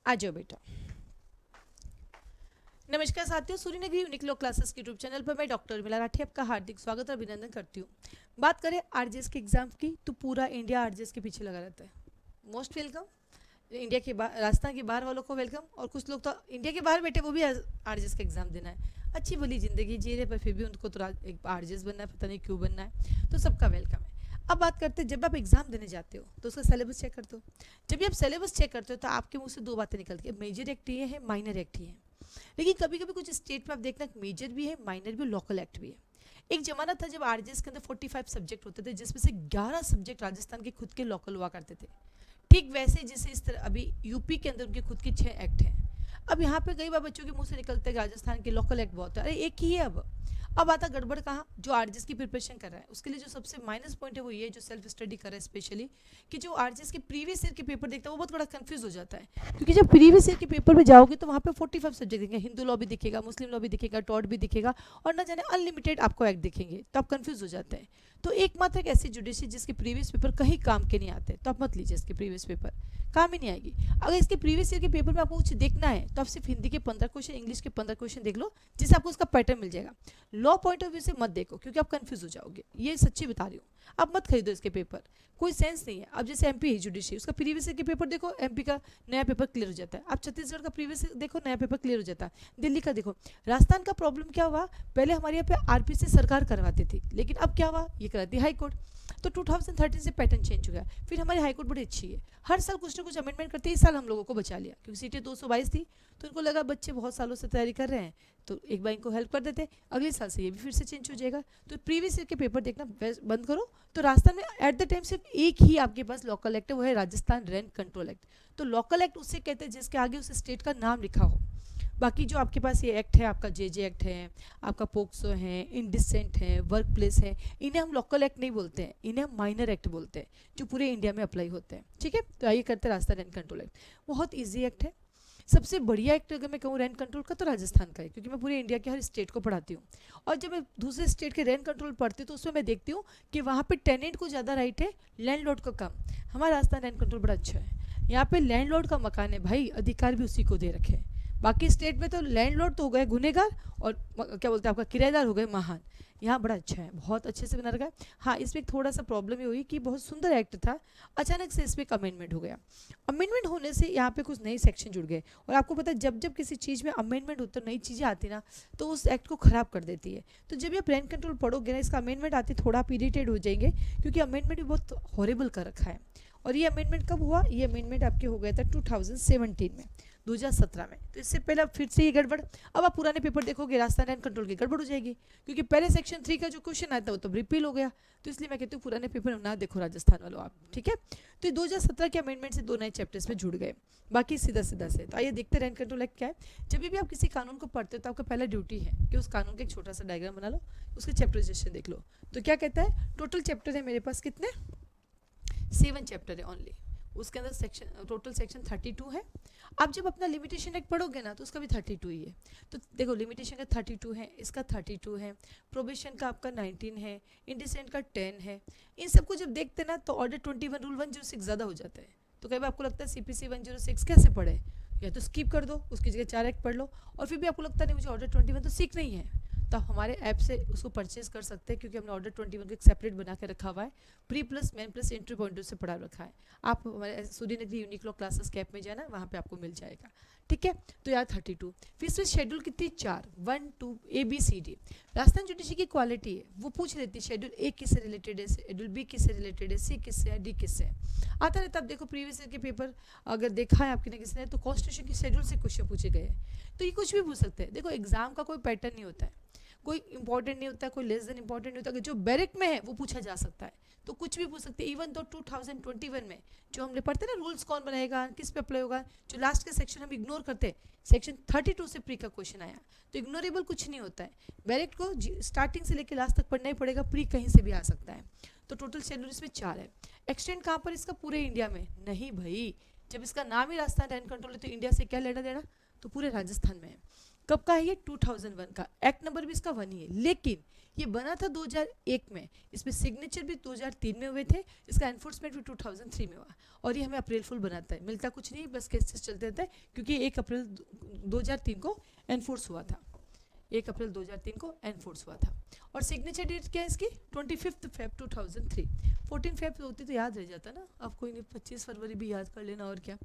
आ जाओ बेटा। नमस्कार साथियों, सूर्यनगरी यूनिक क्लासेस के यूट्यूब चैनल पर मैं डॉक्टर उर्मिला राठी आपका हार्दिक स्वागत और अभिनंदन करती हूँ। बात करें आरजेएस के एग्जाम की तो पूरा इंडिया आरजेएस के पीछे लगा रहता है। Most welcome. इंडिया के बाहर, राजस्थान के बाहर वालों को वेलकम, और कुछ लोग तो इंडिया के बाहर बैठे वो भी आरजेएस का एग्जाम देना है। अच्छी भली जिंदगी जी रहे पर फिर भी उनको तो एक आरजेएस बनना है, पता नहीं क्यों बनना है, तो सबका वेलकम है। अब बात करते हैं, जब आप एग्जाम देने जाते हो तो उसका सिलेबस चेक करते हो। जब भी आप सिलेबस चेक करते हो तो आपके मुंह से दो बातें निकलती है, मेजर एक्ट ये है, माइनर एक्ट ये है। लेकिन कभी कभी कुछ स्टेट में आप देखना मेजर भी है, माइनर भी, लोकल एक्ट भी है। एक जमाना था जब आरजेएस के अंदर 45 सब्जेक्ट होते थे, जिसमें से 11 सब्जेक्ट राजस्थान के खुद के लोकल हुआ करते थे। ठीक वैसे जैसे इस तरह अभी यूपी के अंदर उनके खुद के 6 एक्ट हैं। अब यहाँ पे कई बार बच्चों के मुंह से निकलते हैं राजस्थान के लोकल एक्ट बहुत है, अरे एक ही है। अब आता गड़बड़ कहाँ, जो आरजेएस की प्रिपरेशन कर रहा है उसके लिए जो सबसे माइनस पॉइंट है वो ये, जो सेल्फ स्टडी कर रहा है स्पेशली, कि जो आरजेएस के प्रीवियस ईयर के पेपर देखता है वो बहुत बड़ा कंफ्यूज हो जाता है। क्योंकि जब प्रीवियस ईयर के पेपर में जाओगे तो वहाँ पे 45 सब्जेक्ट दिखेंगे, हिंदू लॉ भी दिखेगा, मुस्लिम लॉ भी दिखेगा, टॉट भी दिखेगा, और ना जाने अनलिमिटेड आपको एक्ट दिखेंगे, तो आप कंफ्यूज हो जाते हैं। तो एकमात्र एक ऐसी जुडिशरी जिसके प्रीवियस पेपर कहीं काम के नहीं आते, तो आप मत लीजिए इसके प्रीवियस पेपर, काम ही नहीं आएगी। अगर इसके प्रीवियस ईयर के पेपर में आपको कुछ देखना है तो आप सिर्फ हिंदी के 15 क्वेश्चन, इंग्लिश के 15 क्वेश्चन देख लो, जिससे आपको उसका पैटर्न मिल जाएगा। लॉ पॉइंट ऑफ व्यू से मत देखो क्योंकि आप कंफ्यूज हो जाओगे, ये सच्ची बता रही हूँ। आप मत खरीदो इसके पेपर, कोई सेंस नहीं है। अब जैसे एमपी जुडिशरी, उसका प्रीवियस ईयर के पेपर देखो, एमपी का नया पेपर क्लियर हो जाता है। आप छत्तीसगढ़ का प्रीवियस देखो, नया पेपर क्लियर हो जाता है। दिल्ली का देखो। राजस्थान का प्रॉब्लम क्या हुआ, पहले हमारे यहाँ पे आरपी से सरकार करवाती थी, लेकिन अब क्या हुआ, ये कराती हाई कोर्ट। तो 2013 से पैटर्न चेंज हो गया। फिर हमारी हाईकोर्ट बड़ी अच्छी है, हर साल कुछ ना कुछ अमेंडमेंट करते, इस साल हम लोगों को बचा लिया क्योंकि सीटें 222 थी, तो उनको लगा बच्चे बहुत सालों से तैयारी कर रहे हैं तो एक बार इनको हेल्प कर देते, अगले साल से ये भी फिर से चेंज हो जाएगा। तो प्रीवियस ईयर के पेपर देखना बंद करो। तो राजस्थान में एट द टाइम सिर्फ एक ही आपके पास लोकल एक्ट है, वो है राजस्थान रेंट कंट्रोल एक्ट। तो लोकल एक्ट उससे कहते हैं जिसके आगे उस स्टेट का नाम लिखा हो। बाकी जो आपके पास ये एक्ट है, आपका जेजे एक्ट है, आपका पोक्सो है, इंडिसेंट है, वर्क प्लेस है, इन्हें हम लोकल एक्ट नहीं बोलते हैं, इन्हें हम माइनर एक्ट बोलते हैं, जो पूरे इंडिया में अप्लाई होते हैं। ठीक है, तो आइए करते हैं राजस्थान रेंट कंट्रोल एक्ट। बहुत ईजी एक्ट है। सबसे बढ़िया एक्ट अगर मैं कहूँ रेंट कंट्रोल का तो राजस्थान का है, क्योंकि मैं पूरे इंडिया के हर स्टेट को पढ़ाती हूँ। और जब मैं दूसरे स्टेट के रेंट कंट्रोल पढ़ती हूँ तो उसमें मैं देखती हूँ कि वहाँ पे टेनेंट को ज़्यादा राइट है, लैंडलॉर्ड को कम। हमारा राजस्थान रेंट कंट्रोल बड़ा अच्छा है। यहाँ पे लैंडलॉर्ड का मकान है भाई, अधिकार भी उसी को दे रखे हैं। बाकी स्टेट में तो लैंडलॉर्ड तो हो गए गुनेगार, और क्या बोलते हैं आपका किराएदार हो गए महान। यहाँ बड़ा अच्छा है, बहुत अच्छे से बना रखा है। हाँ, इसमें एक थोड़ा सा प्रॉब्लम ये हुई कि बहुत सुंदर एक्ट था, अचानक से इसमें एक अमेंडमेंट हो गया। अमेंडमेंट होने से यहाँ पे कुछ नए सेक्शन जुड़ गए, और आपको पता है जब जब किसी चीज़ में अमेंडमेंट होता है, नई चीज़ें आती ना, तो उस एक्ट को ख़राब कर देती है। तो जब आप रेंट कंट्रोल पढ़ोगे ना, इसका अमेंडमेंट आती थोड़ा आप इरीटेड हो जाएंगे, क्योंकि अमेंडमेंट भी बहुत हॉरेबल कर रखा है। और ये अमेंडमेंट कब हुआ, ये अमेंडमेंट आपके हो गया था 2017 में, 2017 में। तो इससे पहले अब फिर से ये गड़बड़। अब आप पुराने पेपर देखोगे राजस्थान रेंट कंट्रोल की, गड़बड़ हो जाएगी, क्योंकि पहले सेक्शन 3 का जो क्वेश्चन आया था वो तो रिपील हो गया। तो इसलिए मैं कहती हूँ पुराने पेपर ना देखो राजस्थान वालों आप, ठीक है। तो ये 2017 के अमेंडमेंट से दो नए चैप्टर्स में जुड़ गए, बाकी सीधा सीधा से। तो आइए देखते रेंट कंट्रोल एक्ट क्या है। जब भी आप किसी कानून को पढ़ते हो तो आपका पहला ड्यूटी है कि उस कानून का एक छोटा सा डायग्राम बना लो, उसके चैप्टराइजेशन देख लो। तो क्या कहता है, टोटल चैप्टर है मेरे पास कितने, 7 चैप्टर है ओनली। उसके अंदर सेक्शन, टोटल सेक्शन 32 है। आप जब अपना लिमिटेशन एक्ट पढ़ोगे ना तो उसका भी 32 ही है। तो देखो, लिमिटेशन का 32 है, इसका 32 है, प्रोबेशन का आपका 19 है, इंडिसेंट का 10 है। इन सबको जब देखते ना तो ऑर्डर 21 रूल 106 ज़्यादा हो जाता है। तो कई बार आपको लगता है सीपीसी 106 कैसे पढ़े, या तो स्किप कर दो, उसकी जगह 4 एक्ट पढ़ लो, और फिर भी आपको लगता नहीं मुझे ऑर्डर 21 तो सीख नहीं है, तो आप हमारे ऐप से उसको परचेज कर सकते हैं, क्योंकि हमने ऑर्डर 21 को एक सेपरेट बना के रखा हुआ है, pre plus main plus entry point से पढ़ा रखा है। आप हमारे सूर्यनगरी यूनिक लॉ क्लासेस के ऐप में जाना, वहाँ पे आपको मिल जाएगा। ठीक है, तो यार 32। फिर इसमें शेड्यूल कितनी, 4, 1 2 ABCD। राजस्थान जुडिशरी की क्वालिटी है, वो पूछ लेती है शेड्यूल ए किससे रिलेटेड है, शेड्यूल बी किससे रिलेटेड है, सी किससे है, डी किससे है, आता रहता। अब देखो प्रीवियस ईयर के पेपर अगर देखा है आपकी ना किसी ने, तो कॉन्स्टिट्यूशन की शेड्यूल से क्वेश्चन पूछे गए हैं। तो ये कुछ भी पूछ सकते हैं। देखो, एग्जाम का कोई पैटर्न नहीं होता है, कोई इंपॉर्टेंट नहीं होता है, कोई लेस देन इंपॉर्टेंट नहीं होता है। जो बैरिक में है वो पूछा जा सकता है, तो कुछ भी पूछ सकते हैं। इवन तो 2021 में जो हमने पढ़ते ना, रूल्स कौन बनाएगा, किस पे अप्लाई होगा, जो लास्ट के सेक्शन हम इग्नोर करते हैं, सेक्शन 32 से प्री का क्वेश्चन आया। तो इग्नोरेबल कुछ नहीं होता है, बैरिक को स्टार्टिंग से लेकर लास्ट तक पढ़ना ही पड़ेगा, प्री कहीं से भी आ सकता है। तो टोटल शेड्यूल इसमें 4 है। एक्सटेंड कहाँ पर इसका, पूरे इंडिया में नहीं भाई, जब इसका नाम ही राजस्थान रेंट कंट्रोल है तो इंडिया से क्या लेना देना, तो पूरे राजस्थान में है। कब का है ये? 2001 का। एक्ट नंबर भी इसका 1 ही है, लेकिन ये बना था 2001 में, इसमें सिग्नेचर भी 2003 में हुए थे, इसका एनफोर्समेंट भी 2003 में हुआ, और ये हमें अप्रैल फुल बनाता है, मिलता कुछ नहीं, बस केसेस चलते रहते हैं, क्योंकि 1 अप्रैल 2003 को एनफोर्स हुआ था, 1 अप्रैल 2003 को एनफोर्स हुआ था। और सिग्नेचर डेट क्या है इसकी? 25 फेब 2003। 14 फेब होती तो याद रह जाता ना, आप कोई नहीं 25 फरवरी भी याद कर लेना, और क्या।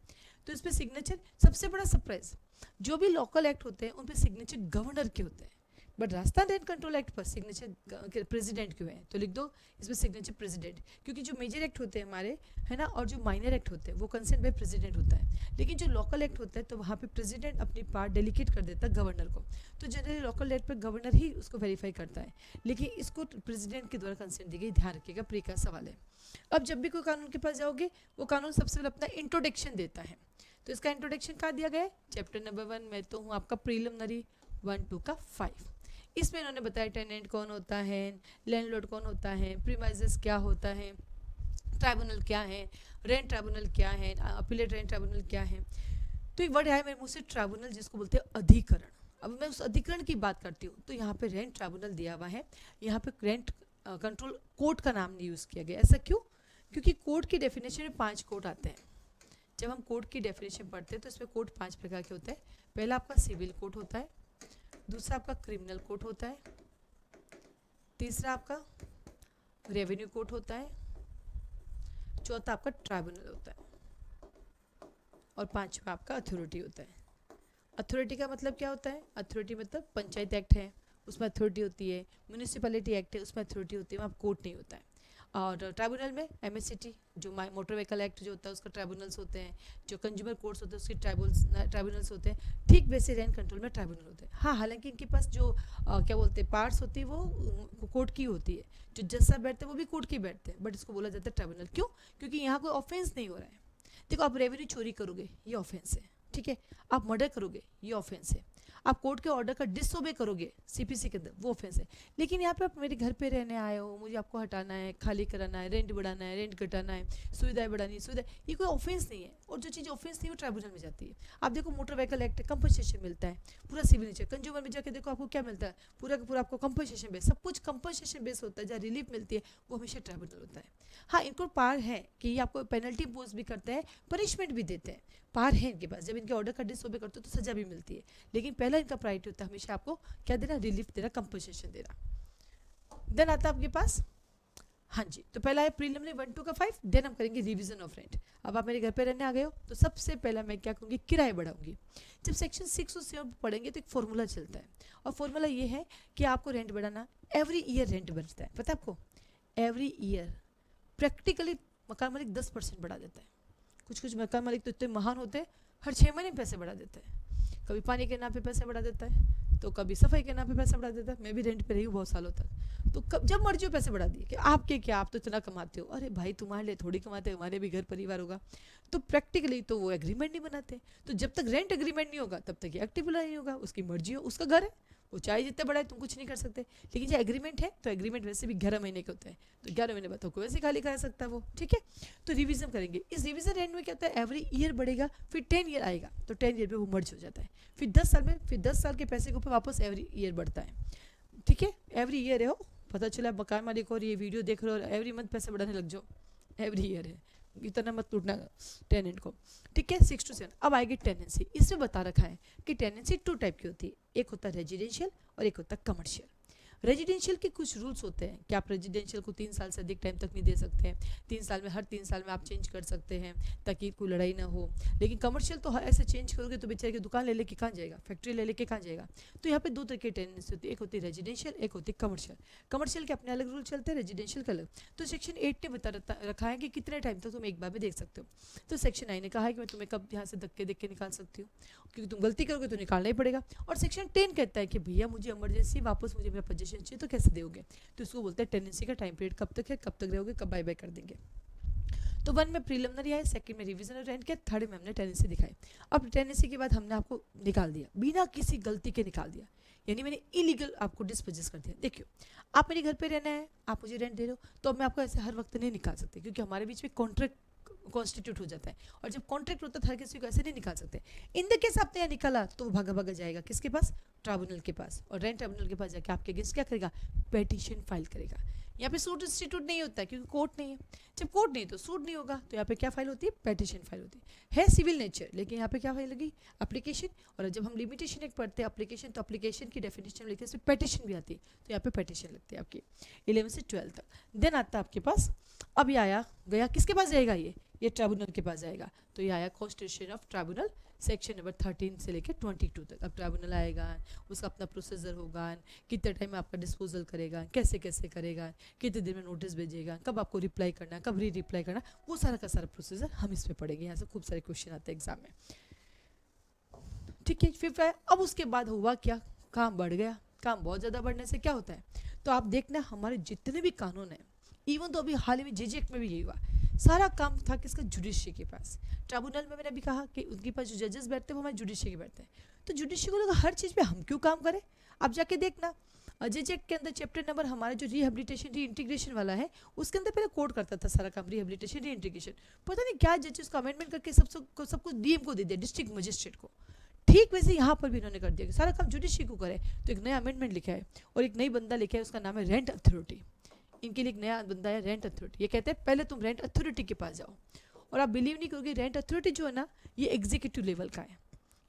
तो इस पर सिग्नेचर, सबसे बड़ा सरप्राइज, जो भी लोकल एक्ट होते हैं उन पे सिग्नेचर गवर्नर के होते हैं, but Rajasthan rent control act पर सिग्नेचर प्रेसिडेंट क्यों है? तो लिख दो इसमें सिग्नेचर प्रेसिडेंट, क्योंकि जो मेजर एक्ट होते हैं हमारे, है ना, और जो माइनर एक्ट होते हैं वो कंसेंट बाय प्रेसिडेंट होता है, लेकिन जो लोकल एक्ट होता है तो वहाँ पे प्रेसिडेंट अपनी पार्ट डेलीकेट कर देता है गवर्नर को। तो जनरली लोकल एक्ट पर गवर्नर ही उसको वेरीफाई करता है, लेकिन इसको प्रेसिडेंट के द्वारा कंसेंट दी गई, ध्यान रखिएगा, प्री का सवाल है। अब जब भी कोई कानून के पास जाओगे, वो कानून सबसे पहले अपना इंट्रोडक्शन देता है, तो इसका इंट्रोडक्शन कहाँ दिया गया है? चैप्टर नंबर 1 में तो हूँ आपका प्रीलिमिनरी 1, 2 का 5। इसमें इन्होंने बताया टेनेंट कौन होता है, लैंडलॉर्ड कौन होता है, प्रीमाइजेस क्या होता है, ट्राइब्यूनल क्या है, रेंट ट्राइब्यूनल क्या है, अपीलेट रेंट ट्राइब्यूनल क्या है। तो एक वर्ड है मेरे मुँह से, ट्राइब्यूनल, जिसको बोलते हैं अधिकरण। अब मैं उस अधिकरण की बात करती हूँ, तो यहाँ पे रेंट ट्राइब्यूनल दिया हुआ है, यहाँ पे रेंट कंट्रोल कोर्ट का नाम नहीं यूज़ किया गया। ऐसा क्यों? क्योंकि कोर्ट की डेफिनेशन में 5 कोर्ट आते हैं। जब हम कोर्ट की डेफिनेशन पढ़ते हैं तो इसमें कोर्ट 5 प्रकार के होते हैं। पहला आपका सिविल कोर्ट होता है, दूसरा आपका क्रिमिनल कोर्ट होता है, तीसरा आपका रेवेन्यू कोर्ट होता है, चौथा आपका ट्राइब्यूनल होता है, और पांचवा आपका अथॉरिटी होता है। अथॉरिटी का मतलब क्या होता है? अथॉरिटी मतलब पंचायत एक्ट है उसमें अथॉरिटी होती है, म्यूनिसिपैलिटी एक्ट है उसमें अथॉरिटी होती है, वहाँ कोर्ट नहीं होता है। और ट्राइब्यूनल में एमएससीटी, जो मोटर व्हीकल एक्ट जो होता है उसका ट्राइब्यूनल्स होते हैं, जो कंज्यूमर कोर्ट्स होते हैं उसके ट्राइब्यूनल्स होते हैं, ठीक वैसे रेंट कंट्रोल में ट्राइब्यूनल होते हैं। हाँ, हालांकि इनके पास जो क्या बोलते हैं पार्ट्स होती है वो कोर्ट की होती है, जो जज साहब बैठते हैं वो भी कोर्ट की बैठते हैं, बट इसको बोला जाता है ट्राइब्यूनल। क्यों? क्योंकि यहाँ कोई ऑफेंस नहीं हो रहा है। देखो, आप रेवेन्यू चोरी करोगे, ये ऑफेंस है, ठीक है, आप मर्डर करोगे, ये ऑफेंस है, आप कोर्ट के ऑर्डर का डिसओबे करोगे सीपीसी के अंदर, वो ऑफेंस है। लेकिन यहाँ पे आप मेरे घर पे रहने आए हो, मुझे आपको हटाना है, खाली कराना है, रेंट बढ़ाना है, रेंट घटाना है, सुविधाएं बढ़ानी, ये कोई ऑफेंस नहीं है। और जो चीज़ ऑफेंस नहीं है वो ट्राइब्यूनल में जाती है। आप देखो, मोटर व्हीकल एक्ट है, कंपनसेशन मिलता है, पूरा सिविल नीचे। कंज्यूमर में जाके देखो आपको क्या मिलता है, पूरा का पूरा आपको कंपनसेशन बेस, सब कुछ कंपनसेशन बेस होता है। जहाँ रिलीफ मिलती है वो हमेशा ट्राइब्यूनल होता है। हाँ, इनको पार है कि ये आपको पेनल्टी इम्पोज भी करते हैं, पनिशमेंट भी देते हैं, पार है इनके पास। जब इनके ऑर्डर का डिसओबे करते हो तो सजा भी मिलती है, लेकिन पहला इनका प्रायोरिटी होता है हमेशा आपको क्या देना? रिलीफ देना, कंपनसेशन देना। देन आता है आपके पास, हाँ जी, तो पहला है प्रीलिमिनरी 1, 2 का 5। देन हम करेंगे रिवीजन ऑफ रेंट। अब आप मेरे घर पे रहने आ गए हो, तो सबसे पहला मैं क्या करूँगी? किराए बढ़ाऊंगी। जब सेक्शन 6 और 7 पढ़ेंगे तो एक फॉर्मूला चलता है, और फॉर्मूला ये है कि आपको रेंट बढ़ाना, एवरी ईयर रेंट बढ़ता है, पता है आपको? एवरी ईयर प्रैक्टिकली मकान मालिक 10% बढ़ा देता है। कुछ मकान मालिक तो इतने महान होते हैं, हर 6 महीने पैसे बढ़ा देता है। कभी पानी के नाम पे पैसे बढ़ा देता है, तो कभी सफाई के नाम पे पैसे बढ़ा देता है। मैं भी रेंट पे रही हूँ बहुत सालों तक, तो जब मर्जी हो पैसे बढ़ा दिए कि आपके क्या, आप तो इतना कमाते हो। अरे भाई, तुम्हारे लिए थोड़ी कमाते, हमारे भी घर परिवार होगा। तो प्रैक्टिकली तो वो एग्रीमेंट नहीं बनाते। तो जब तक रेंट एग्रीमेंट नहीं होगा तब तक ये एक्टिव नहीं होगा, उसकी मर्जी हो, उसका घर है, वो चाहे जितने बड़ा है तुम कुछ नहीं कर सकते। लेकिन जो एग्रीमेंट है, तो एग्रीमेंट वैसे भी 11 महीने के होते हैं, तो 11 महीने बाद तो कोई वैसे खाली करा सकता है वो, ठीक है। तो रिवीजन करेंगे। इस रिवीजन रेंट में क्या होता है? एवरी ईयर बढ़ेगा, फिर 10 ईयर आएगा तो 10 ईयर पे वो मर्ज हो जाता है, फिर 10 साल में, फिर 10 साल के पैसे के ऊपर वापस एवरी ईयर बढ़ता है, ठीक है। एवरी ईयर है, हो पता चला मकान मालिक और ये वीडियो देख रहे हो, एवरी मंथ पैसे बढ़ाने लग जाओ, एवरी ईयर है, इतना मत टूटना टेनेंट को, ठीक है। 6 to 7। अब आएगी टेनेंसी। इसमें बता रखा है कि टेनेंसी 2 टाइप की होती है, एक होता है रेजिडेंशियल और एक होता है कमर्शियल। रेजिडेंशियल के कुछ रूल्स होते हैं कि आप रेजिडेंशियल को 3 साल से अधिक टाइम तक नहीं दे सकते हैं, 3 साल में, हर 3 साल में आप चेंज कर सकते हैं ताकि कोई लड़ाई ना हो। लेकिन कमर्शियल तो ऐसे चेंज करोगे तो बेचारे की दुकान ले लेके कहाँ जाएगा, फैक्ट्री ले लेके कहाँ जाएगा। तो यहाँ पे 2 तरह की टेनेंसी होती है, एक होती है रेजिडेंशियल, एक होती है कमर्शियल। कमर्शियल के अपने अलग रूल चलते हैं, रेजिडेंशियल का अलग। तो सेक्शन 8 ने बता रखा है कि कितने टाइम तक तुम एक बार में देख सकते हो। तो सेक्शन 9 ने कहा है कि मैं तुम्हें कब यहाँ से धक्के देख के निकाल सकती हूँ, क्योंकि तुम गलती करोगे तो निकालना ही पड़ेगा। और सेक्शन 10 कहता है कि भैया मुझे इमरजेंसी, वापस मुझे मेरा पोजीशन चाहिए, तो कैसे दोगे? तो इसको बोलते हैं टेनेंसी का टाइम पीरियड कब तक है, कब तक रहोगे, कब बाय बाय कर देंगे। तो 1 में प्रीलिमिनरी है, सेकंड में रिवीजन ऑफ रेंट के, थर्ड में हमने टेनेंसी दिखाई। अब टेनेंसी के बाद हमने आपको निकाल दिया, बिना किसी गलती के निकाल दिया, यानी मैंने इलीगल आपको डिस्पोजेस कर दिया। देखियो, आप मेरे घर पे रहना है, आप मुझे रेंट दे रहे हो, तो अब मैं आपको ऐसे हर वक्त नहीं निकाल सकती, क्योंकि हमारे बीच में कॉन्ट्रैक्ट कॉन्स्टिट्यूट हो जाता है। और जब कॉन्ट्रैक्ट होता है हर किसी को ऐसे नहीं निकाल सकते। इन द केस आपने यहाँ निकाला तो वो भागा भागा जाएगा किसके पास, ट्राइब्यूनल के पास, और रेंट ट्राइब्यूनल के पास जाके आपके अगेंस्ट क्या करेगा, पेटिशन फाइल करेगा। यहाँ पे सूट इंस्टीट्यूट नहीं होता है क्योंकि कोर्ट नहीं है। जब कोर्ट नहीं है तो सूट नहीं होगा, तो यहाँ पे क्या फाइल होती है, पेटिशन फाइल होती है सिविल नेचर, लेकिन यहाँ पे क्या फाइल लगी, एप्लीकेशन। और जब हम लिमिटेशन एक पढ़ते हैं एप्लीकेशन, तो एप्लीकेशन की डेफिनेशन लिखते हैं इसमें पेटिशन भी आती है, तो यहाँ पे पेटिशन लगती है आपकी 11 से 12 तक। देन आता है आपके पास, अब ये आया गया किसके पास जाएगा, ये ट्राइब्यूनल के पास जाएगा। तो ये आया constitution of tribunal section number 13 से लेकर 22 तक। अब ट्राइब्यूनल आएगा, उसका अपना प्रोसीजर होगा, कितने टाइम में आपका डिस्पोजल करेगा, कैसे कैसे करेगा, कितने दिन में नोटिस भेजेगा, कब आपको रिप्लाई करना, कब री रिप्लाई करना, वो सारा का सारा प्रोसीजर हम इस पर पढ़ेंगे। यहाँ से खूब सारे क्वेश्चन आते हैं एग्जाम में, ठीक है। फिर अब उसके बाद हुआ क्या, काम बढ़ गया। काम बहुत ज़्यादा बढ़ने से क्या होता है, तो आप देखना हमारे जितने भी कानून हैं, इवन तो अभी हाल ही में जेजे एक्ट में भी यही हुआ, सारा काम था किसका, जुडिशरी के पास। ट्राइब्यूनल में मैंने अभी कहा कि उनके पास जो जजेस बैठते हैं वो हमारे जुडिशरी के बैठते हैं, तो जुडिशरी को लगा हर चीज़ पे हम क्यों काम करें। अब जाके देखना जेजे एक्ट के अंदर चैप्टर नंबर हमारा जो रिहेबिलिटेशन री इंटीग्रेशन वाला है, उसके अंदर पहले कोड करता था सारा काम रिहेबिलिटेशन री इंटीग्रेशन, पता नहीं क्या जजेस को अमेंडमेंट करके सबको डीएम को दे दिया, डिस्ट्रिक्ट मजिस्ट्रेट को। ठीक वैसे यहाँ पर भी इन्होंने कर दिया कि सारा काम जुडिशरी को करे, तो एक नया अमेंडमेंट लिखा है और एक नई बंदा लिखा है, उसका नाम है रेंट अथॉरिटी। इनके लिए एक नया बंदा है रेंट अथॉरिटी। ये कहते हैं पहले तुम रेंट अथॉरिटी के पास जाओ, और आप बिलीव नहीं करोगे रेंट अथॉरिटी जो है ना, ये एग्जीक्यूटिव लेवल का है,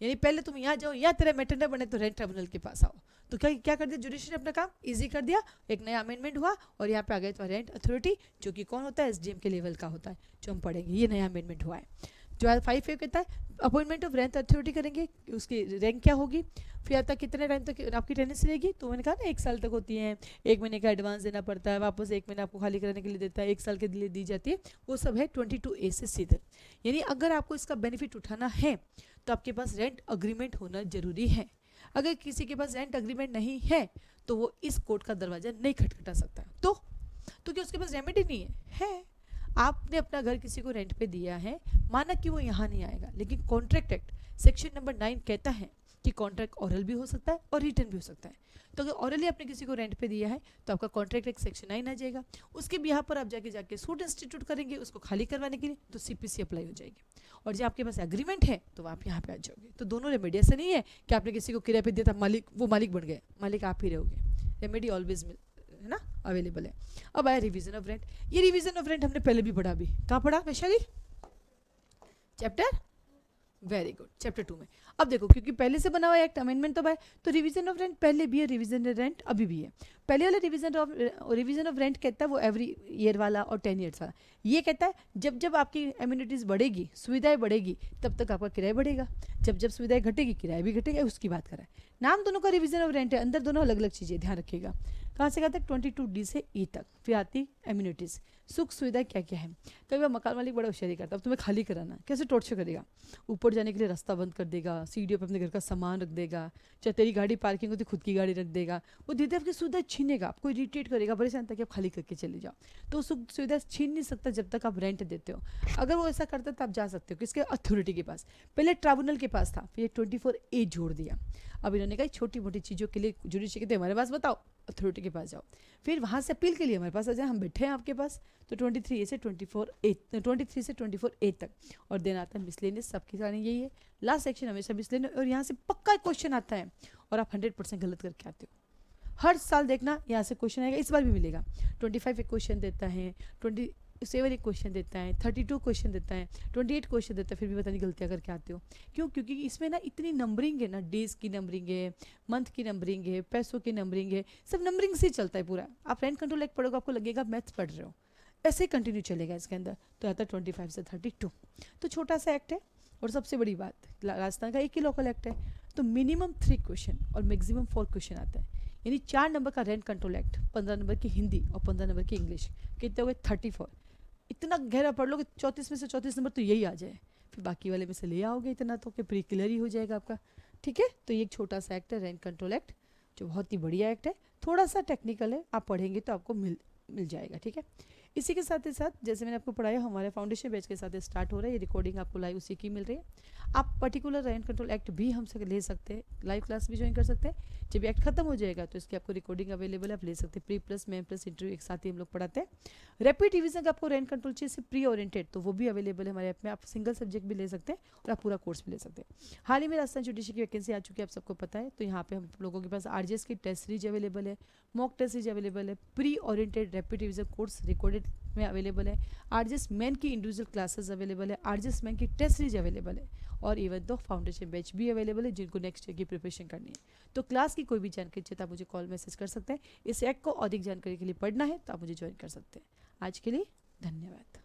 यानी पहले तुम यहाँ जाओ, यहाँ तेरा मैटर न बने तो रेंट ट्राइब्यूनल के पास आओ। तो क्या क्या कर दिया जुडिशरी ने, अपना काम इजी कर दिया, एक नया अमेंडमेंट हुआ और यहाँ पे आ गया तो रेंट अथॉरिटी, जो कि कौन होता है, एसडीएम के लेवल का होता है, जो हम पढ़ेंगे। ये नया अमेंडमेंट हुआ है। जो 5 कहता है अपॉइंटमेंट ऑफ रेंट अथॉरिटी करेंगे, उसकी रैंक क्या होगी, फिर आता कितने टाइम तक आपकी टेनेंसी रहेगी, तो मैंने कहा ना 1 साल तक होती है, 1 महीने का एडवांस देना पड़ता है, वापस 1 महीना आपको खाली कराने के लिए देता है, 1 साल के लिए दी जाती है, वो सब है 22A से सीधे। यानी अगर आपको इसका बेनिफिट उठाना है तो आपके पास रेंट अग्रीमेंट होना जरूरी है। अगर किसी के पास रेंट अग्रीमेंट नहीं है तो वो इस कोर्ट का दरवाजा नहीं खटखटा सकता। तो क्या उसके पास रेमेडी नहीं है? आपने अपना घर किसी को रेंट पे दिया है, माना कि वो यहाँ नहीं आएगा, लेकिन कॉन्ट्रैक्ट एक्ट सेक्शन नंबर 9 कहता है कि कॉन्ट्रैक्ट ऑरल भी हो सकता है और रिटर्न भी हो सकता है। तो अगर ऑरली आपने किसी को रेंट पे दिया है तो आपका कॉन्ट्रैक्ट एक्ट सेक्शन 9 आ जाएगा, उसके बिहार पर आप जाके सूट इंस्टीट्यूट करेंगे उसको खाली करवाने के लिए, तो सीपीसी अप्लाई हो जाएगी। और जब आपके पास एग्रीमेंट है तो आप यहाँ पे आ जाओगे। तो दोनों रेमेडी, ऐसा नहीं है कि आपने किसी को किराए पे दिया था, वो मालिक बन गए, मालिक आप ही रहोगे। रेमेडी ऑलवेज है ना, अवेलेबल है। अब आया रिवीजन ऑफ रेंट। ये रिवीजन ऑफ रेंट हमने पहले भी पढ़ा, भी कहाँ पढ़ा Vaishali, chapter, very good, chapter 2 में। अब देखो क्योंकि पहले से बना हुआ एक्ट, अमेंडमेंट तो है, तो रिवीजन ऑफ रेंट पहले भी है, रिवीजन ऑफ रेंट अभी भी है। पहले वाला रिवीजन ऑफ रेंट कहता है वो एवरी ईयर वाला और 10 ईयर्स वाला। ये कहता है जब जब आपकी एम्यूनिटीज बढ़ेगी, सुविधाएं बढ़ेगी, तब तक आपका किराया बढ़ेगा, जब जब सुविधाएं घटेगी किराया भी घटेगा, उसकी बात कर रहा है। नाम दोनों का रिवीजन ऑफ रेंट है, अंदर दोनों अलग अलग चीज़ें, ध्यान रखिएगा। कहाँ से कहाँ तक, 22D से E तक। फिर आती एम्यूनिटीज़, सुख सुविधा क्या क्या है। कई बार मकान मालिक बड़ा होशियारी करता है, अब तुम्हें खाली कराना, कैसे टॉर्चर करेगा, ऊपर जाने के लिए रास्ता बंद कर देगा, सीढ़ियों पर अपने घर का सामान रख देगा, चाहे तेरी गाड़ी पार्किंग होती खुद की गाड़ी रख देगा, वो धीरे आपकी सुविधा छीनेगा, आपको इरिटेट करेगा, परेशान तक आप खाली करके चले जाओ। तो सुख सुविधा छीन नहीं सकता जब तक आप रेंट देते हो। अगर वो ऐसा करता है तो आप जा सकते हो किसके, अथॉरिटी के पास। पहले ट्राइब्यूनल के पास था, फिर 24A जोड़ दिया। अब इन्होंने कहा छोटी मोटी चीज़ों के लिए जुडिशरी कहते हैं हमारे पास बताओ, अथॉरिटी के पास जाओ। फिर वहाँ से अपील के लिए हमारे पास आ जाए, हम बैठे हैं आपके पास। तो 23 से 24A तक। और देन आता है मिसलेनियस, सबकी सारी यही है, लास्ट सेक्शन हमेशा मिसलेनियस। और यहाँ से पक्का क्वेश्चन आता है और आप 100% गलत करके आते हो। हर साल देखना यहाँ से क्वेश्चन आएगा, इस बार भी मिलेगा। 25 एक क्वेश्चन देता है, 27 एक क्वेश्चन देता है, 32 क्वेश्चन देता है, 28 क्वेश्चन देता है, फिर भी पता नहीं गलतियाँ करके आते हो। क्यों? क्योंकि इसमें ना इतनी नंबरिंग है ना, डेज की नंबरिंग है, मंथ की नंबरिंग है, पैसों की नंबरिंग है, सब नंबरिंग से ही चलता है पूरा। आप रेंट कंट्रोल एक्ट पढ़ोगे आपको लगेगा मैथ्स पढ़ रहे हो, ऐसे ही कंटिन्यू चलेगा इसके अंदर। तो आता है 25 से 32। तो छोटा सा एक्ट है। और सबसे बड़ी बात, राजस्थान का एक ही लोकल एक्ट है, तो मिनिमम 3 क्वेश्चन और मैक्सिमम 4 क्वेश्चन आता है। यानी 4 नंबर का रेंट कंट्रोल एक्ट, 15 नंबर की हिंदी और 15 नंबर की इंग्लिश, कितने हो गए 34। इतना गहरा पढ़ लो कि 34 में से 34 नंबर तो यही आ जाए, फिर बाकी वाले में से ले आओगे इतना तो कि प्री क्लियर ही हो जाएगा आपका। ठीक है, तो ये एक छोटा सा एक्ट है रेंट कंट्रोल एक्ट, जो बहुत ही बढ़िया एक्ट है, थोड़ा सा टेक्निकल है, आप पढ़ेंगे तो आपको मिल जाएगा। ठीक है, इसी के साथ ही साथ जैसे मैंने आपको पढ़ाया, हमारे फाउंडेशन बैच के साथ स्टार्ट हो रहा है। ये रिकॉर्डिंग आपको लाइव उसी की मिल रही है। आप पर्टिकुलर रेंट कंट्रोल एक्ट भी हमसे ले सकते हैं, लाइव क्लास भी ज्वाइन कर सकते हैं। जब एक्ट खत्म हो जाएगा तो इसकी आपको रिकॉर्डिंग अवेलेबल है, आप ले सकते हैं। Pre plus main plus interview एक साथ ही हम लोग पढ़ाते हैं। रैपिड रिवीजन का आपको रेंट कंट्रोल चाहिए सिर्फ प्री ओरिएंटेड, तो वो भी अवेलेबल है हमारे ऐप में। आप सिंगल सब्जेक्ट भी ले सकते हैं और आप पूरा कोर्स भी ले सकते हैं। हाल ही में राजस्थान जुडिशरी की वैकेंसी आ चुकी है, आप सबको पता है। तो यहाँ पे हम लोगों के पास आरजीएस की टेस्ट सीरीज अवेलेबल है, मॉक टेस्ट सीरीज अवेलेबल है, pre oriented rapid revision course recorded में अवेलेबल है, आरजीएस मेन की इंडिविजुअल क्लासेस अवेलेबल है, आरजीएस मेन की टेस्ट सीरीज अवेलेबल है, और इवन तो फाउंडेशन बैच भी अवेलेबल है जिनको नेक्स्ट ईयर की प्रिपरेशन करनी है। तो क्लास की कोई भी जानकारी चाहिए तो आप मुझे कॉल मैसेज कर सकते हैं। इस एक्ट को अधिक जानकारी के लिए पढ़ना है तो आप मुझे ज्वाइन कर सकते हैं। आज के लिए धन्यवाद।